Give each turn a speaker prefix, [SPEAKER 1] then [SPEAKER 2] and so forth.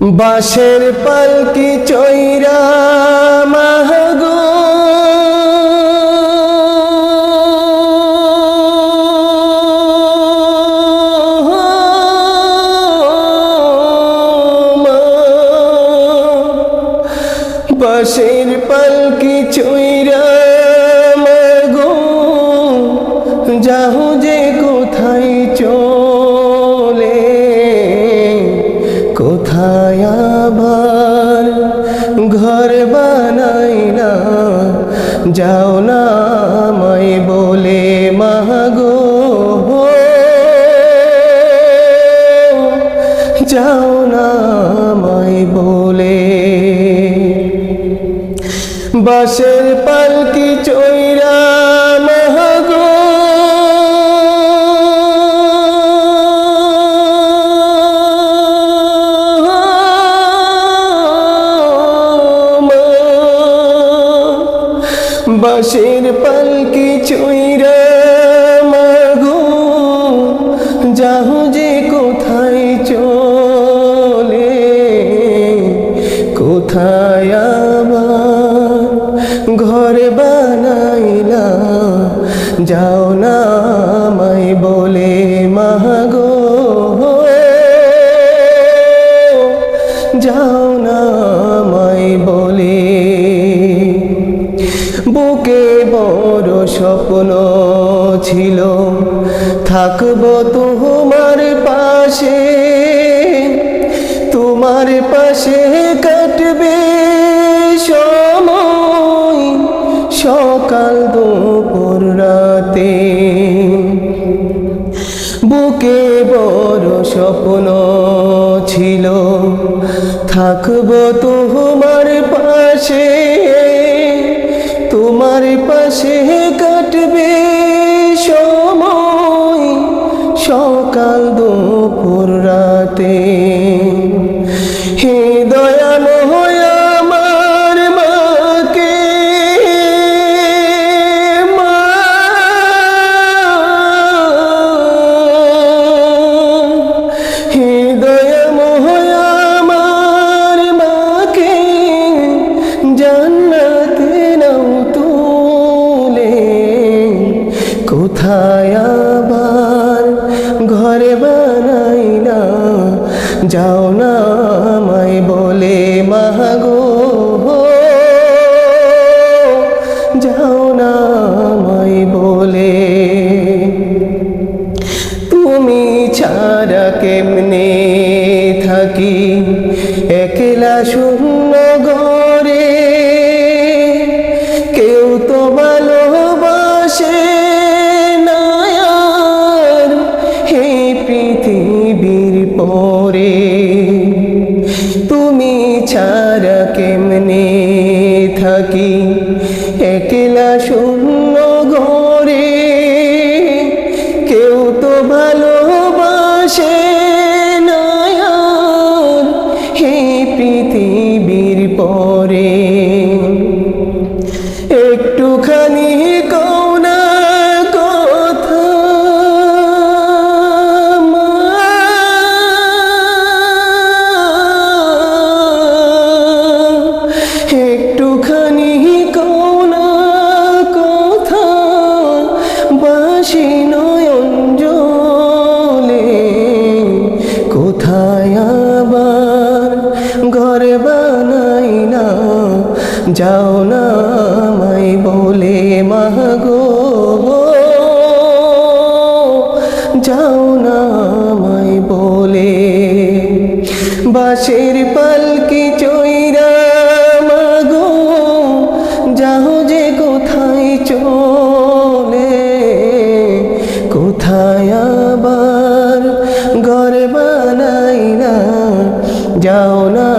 [SPEAKER 1] বাঁশের পালকি চৈরা মাগো বাঁশের পালকি চৈরা মাগো যাও যে কোথায় চলে কোথায় আবার ঘর বানাইলা যাও না আমায় বলে মাগো যাও না আমায় বলে বাঁশের পালকি চৈরা মাগো বাঁশের পালকি চৈরা মাগো যাও যে কোথায় চলে কোথায় আবার ঘর বানাইলা যাও না আমায় বলে মাগো যাও না আমায় বলে বুকে বড় স্বপ্ন ছিল থাকবো তোমার পাশে তোমার পাশে কাটবে সময় সকাল দুপুর রাতে বুকে বড় স্বপ্ন ছিল থাকবো তোমার পাশে তোমার পাশে কাটবে সময় সকাল দুপুর রাতে হে দয়াময় আমার মাকে মা হে দয়াময় আমার মাকে জান্নাতে নাও তুলে কোথায় আবার ঘর বানাইলা যাও না আমায় বলে মাগো যাও না আমায় বলে তুমি ছাড়া কেমনে থাকি একলা শূন্য ঘরে কেউ তো ভালোবাসে না আর এই পৃথিবীর পরে তুমি ছাড়া কেমনে থাকি একলা শূন্য ঘরে কেউ তো ভালোবাসে না আর এই পৃথিবীর পরে একটুখানি কোনা কথা একটুখানি কোনা কথা বাঁশি নয়ন জলে কোথায় আবার ঘর বানাইলা যাও না আমায় বলে মাগো যাও না আমায় বলে বাঁশের পালকি চৈরা মাগো যাও যে কোথায় চলে কোথায় আবার ঘর বানাইলা যাও না